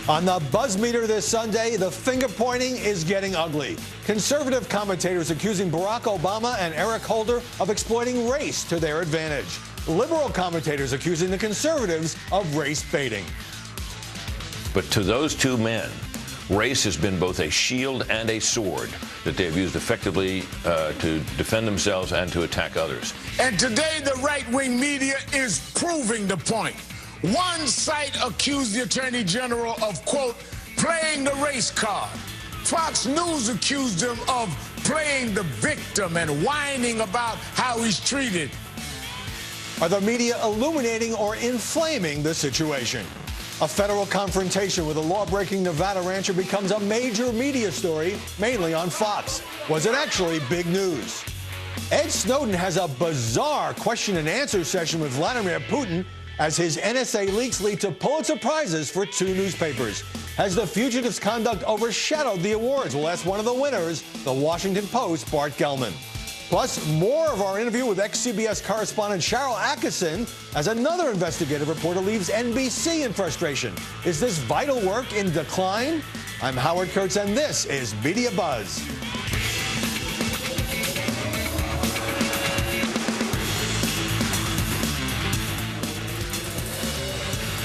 On the buzz meter this Sunday, the finger pointing is getting ugly. Conservative commentators accusing Barack Obama and Eric Holder of exploiting race to their advantage. Liberal commentators accusing the conservatives of race baiting. But to those two men, race has been both a shield and a sword that they have used effectively to defend themselves and to attack others. And today, the right-wing media is proving the point. One site accused the Attorney General of, quote, playing the race card. Fox News accused him of playing the victim and whining about how he's treated. Are the media illuminating or inflaming the situation? A federal confrontation with a law-breaking Nevada rancher becomes a major media story, mainly on Fox. Was it actually big news? Ed Snowden has a bizarre question-and-answer session with Vladimir Putin as his NSA leaks lead to Pulitzer Prizes for 2 newspapers. Has the fugitive's conduct overshadowed the awards? We'll ask one of the winners, the Washington Post's Bart Gellman. Plus, more of our interview with ex-CBS correspondent Sharyl Attkisson as another investigative reporter leaves NBC in frustration. Is this vital work in decline? I'm Howard Kurtz, and this is Media Buzz.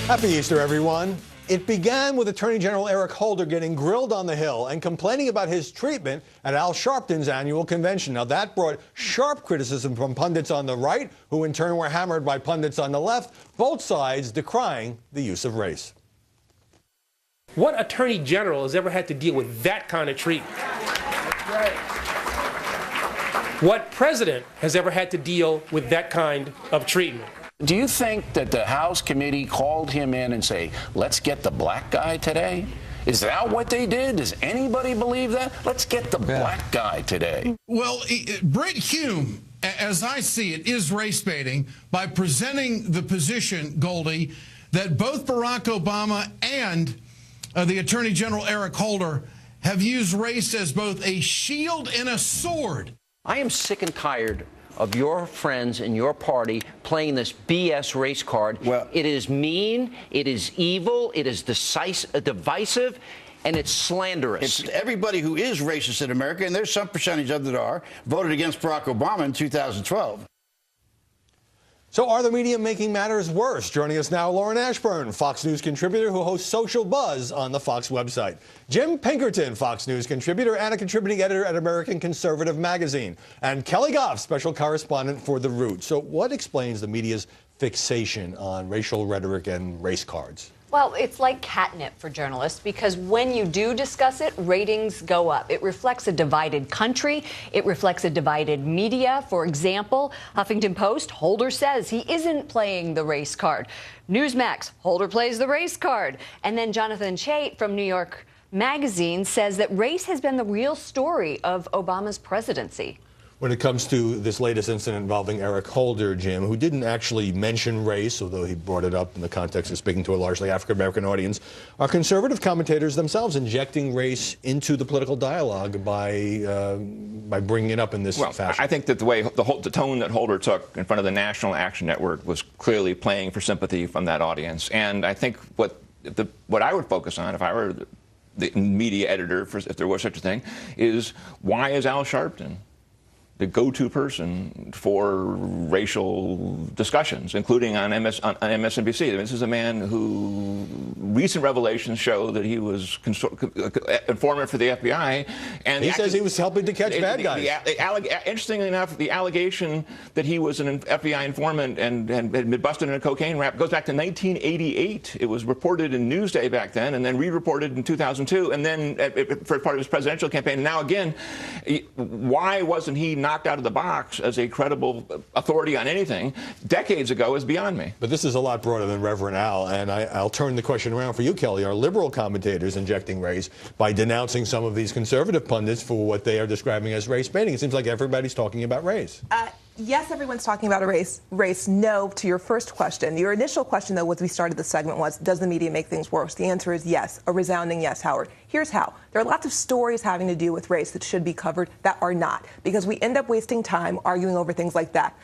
Happy Easter, everyone. It began with Attorney General Eric Holder getting grilled on the Hill and complaining about his treatment at Al Sharpton's annual convention. Now, that brought sharp criticism from pundits on the right, who in turn were hammered by pundits on the left, both sides decrying the use of race. What attorney general has ever had to deal with that kind of treatment? Right. What president has ever had to deal with that kind of treatment? Do you think that the House committee called him in and say, let's get the black guy today? Is that what they did? Does anybody believe that? Let's get the black guy today. Well, Brit Hume, as I see it, is race baiting by presenting the position, Goldie, that both Barack Obama and the Attorney General Eric Holder have used race as both a shield and a sword. I am sick and tired of your friends and your party playing this BS race card. Well, it is mean, it is evil, it is divisive, and it's slanderous. It's everybody who is racist in America, and there's some percentage of that are, voted against Barack Obama in 2012. So are the media making matters worse? Joining us now, Lauren Ashburn, Fox News contributor who hosts Social Buzz on the Fox website. Jim Pinkerton, Fox News contributor and a contributing editor at American Conservative Magazine. And Kelly Goff, special correspondent for The Root. So what explains the media's fixation on racial rhetoric and race cards? Well, it's like catnip for journalists because when you do discuss it, ratings go up. It reflects a divided country. It reflects a divided media. For example, Huffington Post, Holder says he isn't playing the race card. Newsmax, Holder plays the race card. And then Jonathan Chait from New York Magazine says that race has been the real story of Obama's presidency. When it comes to this latest incident involving Eric Holder, Jim, who didn't actually mention race, although he brought it up in the context of speaking to a largely African-American audience, are conservative commentators themselves injecting race into the political dialogue by bringing it up in this fashion? I think that the tone that Holder took in front of the National Action Network was clearly playing for sympathy from that audience. And I think what I would focus on if I were the media editor, if there was such a thing, is why is Al Sharpton the go-to person for racial discussions, including on MSNBC. This is a man who recent revelations show that he was informant for the FBI. And he says he was helping to catch bad guys. Interestingly enough, the allegation that he was an FBI informant and had been busted in a cocaine rap goes back to 1988. It was reported in Newsday back then and then re-reported in 2002 and then for part of his presidential campaign. And now again, why wasn't he knocked out of the box as a credible authority on anything decades ago is beyond me. But this is a lot broader than Reverend Al, and I'll turn the question around for you, Kelly. Are liberal commentators injecting race by denouncing some of these conservative pundits for what they are describing as race baiting? It seems like everybody's talking about race. Yes, everyone's talking about a race. No, to your first question. Your initial question, though, as we started the segment was, does the media make things worse? The answer is yes, a resounding yes, Howard. Here's how. There are lots of stories having to do with race that should be covered that are not, because we end up wasting time arguing over things like that.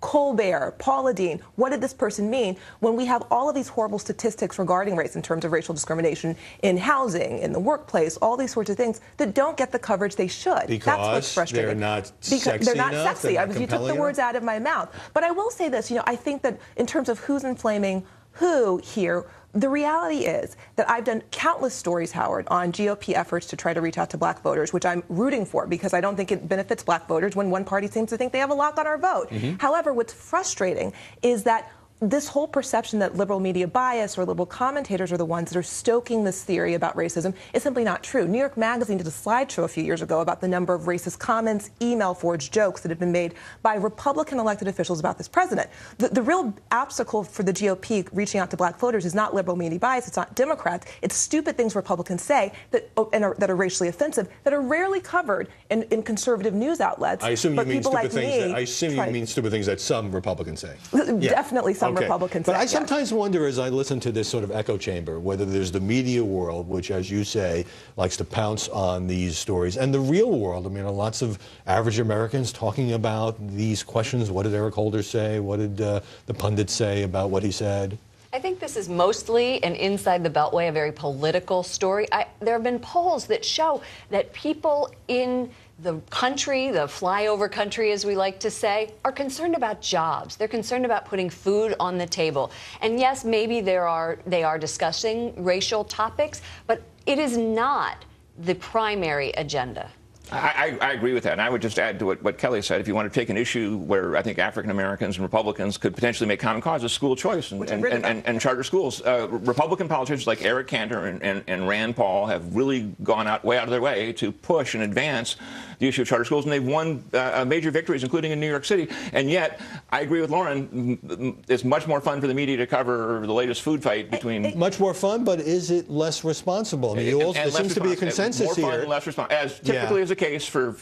Colbert, Paula Deen, what did this person mean? When we have all of these horrible statistics regarding race in terms of racial discrimination in housing, in the workplace, all these sorts of things that don't get the coverage they should. Because that's what's frustrating. they're not because sexy they're not enough, sexy. they're not You took the compelling words enough? out of my mouth. But I will say this, I think that in terms of who's inflaming who here, the reality is that I've done countless stories, Howard, on GOP efforts to try to reach out to black voters, which I'm rooting for because I don't think it benefits black voters when one party seems to think they have a lock on our vote. However, what's frustrating is that this whole perception that liberal media bias or liberal commentators are the ones that are stoking this theory about racism is simply not true. New York Magazine did a slideshow a few years ago about the number of racist comments, email forged jokes that have been made by Republican elected officials about this president. The real obstacle for the GOP reaching out to black voters is not liberal media bias, it's not Democrats, it's stupid things Republicans say that are racially offensive that are rarely covered in conservative news outlets. I assume you but mean people stupid like things. me I assume you mean stupid things that some Republicans say. Definitely some Republicans But say, I sometimes wonder as I listen to this sort of echo chamber whether there's the media world, which, as you say, likes to pounce on these stories, and the real world. I mean, lots of average Americans talking about these questions. What did Eric Holder say? What did the pundits say about what he said? I think this is mostly an inside the Beltway, a very political story. There have been polls that show that people in the country, the flyover country, as we like to say, are concerned about jobs. They're concerned about putting food on the table. And yes, maybe they are discussing racial topics, but it is not the primary agenda. I agree with that, and I would just add to what Kelly said. If you want to take an issue where I think African Americans and Republicans could potentially make common cause, is school choice and charter schools. Republican politicians like Eric Cantor and Rand Paul have really gone way out of their way to push and advance the issue of charter schools, and they've won major victories, including in New York City. And yet, I agree with Lauren. It's much more fun for the media to cover the latest food fight between. Much more fun, but is it less responsible? I mean, there seems to be a consensus more here. Fun and less responsible, as typically is the case for.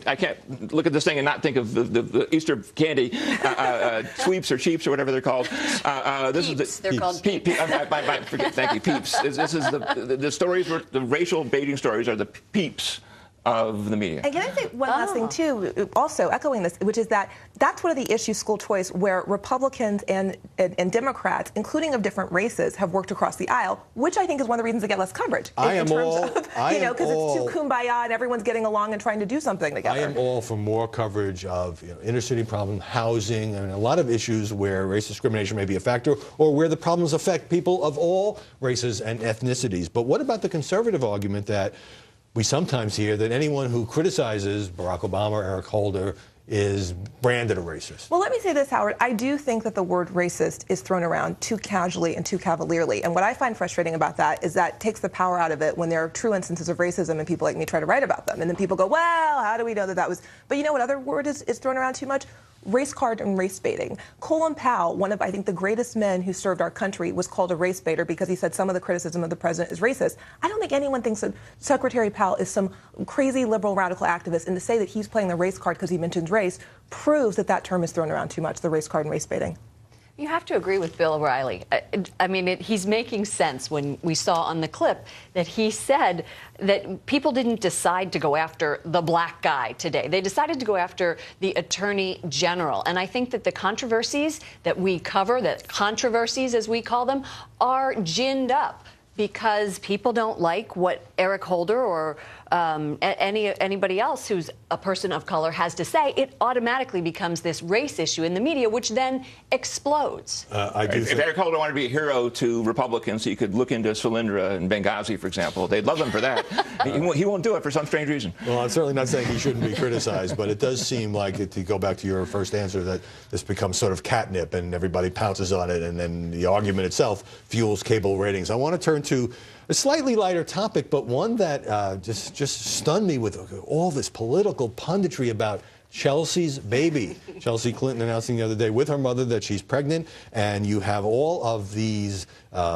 I can't look at this thing and not think of the Easter candy, sweeps or cheeps or whatever they're called. This Peeps. They're called Peeps. Thank you, Peeps. This is the stories, the racial baiting stories are the peeps of the media. And can I say one last thing, too, also echoing this, which is that that's one of the issues, school choice, where Republicans and Democrats, including of different races, have worked across the aisle, which I think is one of the reasons they get less coverage. Because it's too kumbaya and everyone's getting along and trying to do something together. I am all for more coverage of inner city problem, housing, and a lot of issues where race discrimination may be a factor or where the problems affect people of all races and ethnicities. But what about the conservative argument that we sometimes hear that anyone who criticizes Barack Obama or Eric Holder is branded a racist? Well, let me say this, Howard. I do think that the word racist is thrown around too casually and too cavalierly. And what I find frustrating about that is that takes the power out of it when there are true instances of racism and people like me try to write about them. And then people go, well, how do we know that was... But you know what other word is thrown around too much? Race card and race baiting. Colin Powell, one of, I think, the greatest men who served our country, was called a race baiter because he said some of the criticism of the president is racist. I don't think anyone thinks that Secretary Powell is some crazy liberal radical activist, and to say that he's playing the race card because he mentions race proves that that term is thrown around too much, the race card and race baiting. You have to agree with Bill O'Reilly. I mean, he's making sense when we saw on the clip that he said that people didn't decide to go after the black guy today. They decided to go after the Attorney General. And I think that the controversies that we cover, that controversies as we call them, are ginned up because people don't like what Eric Holder or anybody else who's a person of color has to say. It automatically becomes this race issue in the media, which then explodes. If Eric Holder wanted to be a hero to Republicans, he could look into Solyndra and Benghazi, for example. They'd love him for that. He won't do it for some strange reason. Well, I'm certainly not saying he shouldn't be criticized, but it does seem like, to go back to your first answer, that this becomes sort of catnip and everybody pounces on it, and then the argument itself fuels cable ratings. I want to turn to a slightly lighter topic, but one that just stunned me with all this political punditry about Chelsea's baby. Chelsea Clinton announcing the other day with her mother that she's pregnant, and you have all of these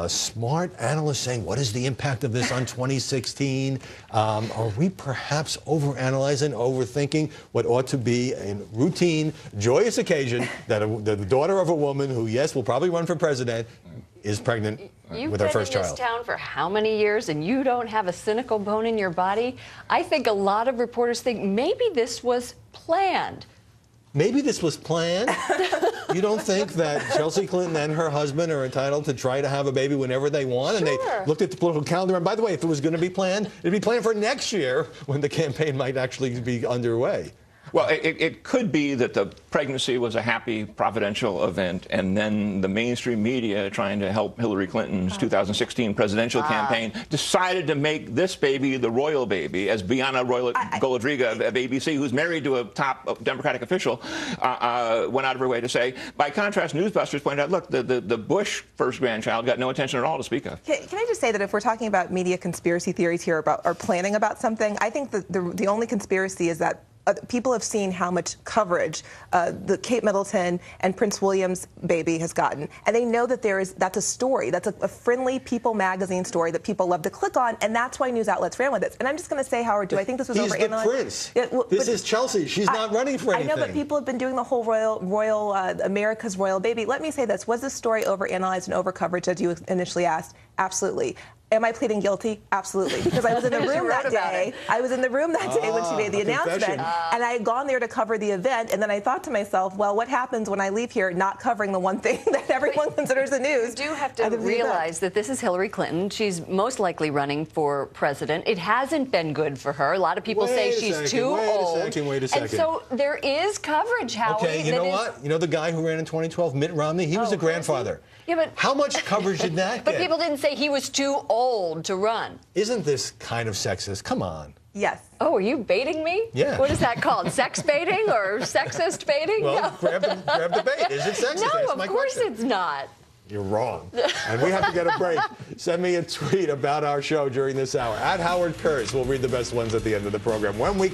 smart analysts saying, what is the impact of this on 2016? Are we perhaps overanalyzing, overthinking what ought to be a routine, joyous occasion that the daughter of a woman who, yes, will probably run for president, is pregnant with her first child? You've been in this town for how many years, and you don't have a cynical bone in your body? I think a lot of reporters think maybe this was planned. Maybe this was planned. You don't think that Chelsea Clinton and her husband are entitled to try to have a baby whenever they want? Sure. And they looked at the political calendar. And by the way, if it was going to be planned, it'd be planned for next year when the campaign might actually be underway. Well, it could be that the pregnancy was a happy, providential event, and then the mainstream media, trying to help Hillary Clinton's 2016 presidential campaign, decided to make this baby the royal baby, as Bianna Golodriga of ABC, who's married to a top Democratic official, went out of her way to say. By contrast, Newsbusters pointed out, look, the Bush first grandchild got no attention at all to speak of. Can I just say that if we're talking about media conspiracy theories here or planning about something, I think that the only conspiracy is that people have seen how much coverage the Kate Middleton and Prince William's baby has gotten, and they know that that's a story, that's a friendly People magazine story that people love to click on, and that's why news outlets ran with it. And I'm just going to say, Howard, do I think this was overanalyzed? He's the prince. Yeah, well, this is Chelsea. She's not running for anything. I know, but people have been doing the whole royal America's royal baby. Let me say this: was this story overanalyzed and overcoverage, as you initially asked? Absolutely. Am I pleading guilty? Absolutely, because I was in the room that day. I was in the room that day when she made the announcement, and I had gone there to cover the event. And then I thought to myself, well, what happens when I leave here not covering the one thing that everyone considers the news? You do have to realize that this is Hillary Clinton. She's most likely running for president. It hasn't been good for her. A lot of people say she's too old. Wait a second. And so there is coverage, Howie. Okay, you know what? You know the guy who ran in 2012, Mitt Romney? He was a grandfather. Yeah, but how much coverage did that But get? people didn't say he was too old to run. Isn't this kind of sexist? Come on. Yes. Oh, are you baiting me? Yeah. What is that called? Sex baiting or sexist baiting? Well, no. grab the bait. Is it sexist? No, That's of course question. it's not. You're wrong. And we have to get a break. Send me a tweet about our show during this hour. @Howard Kurtz. We'll read the best ones at the end of the program. When we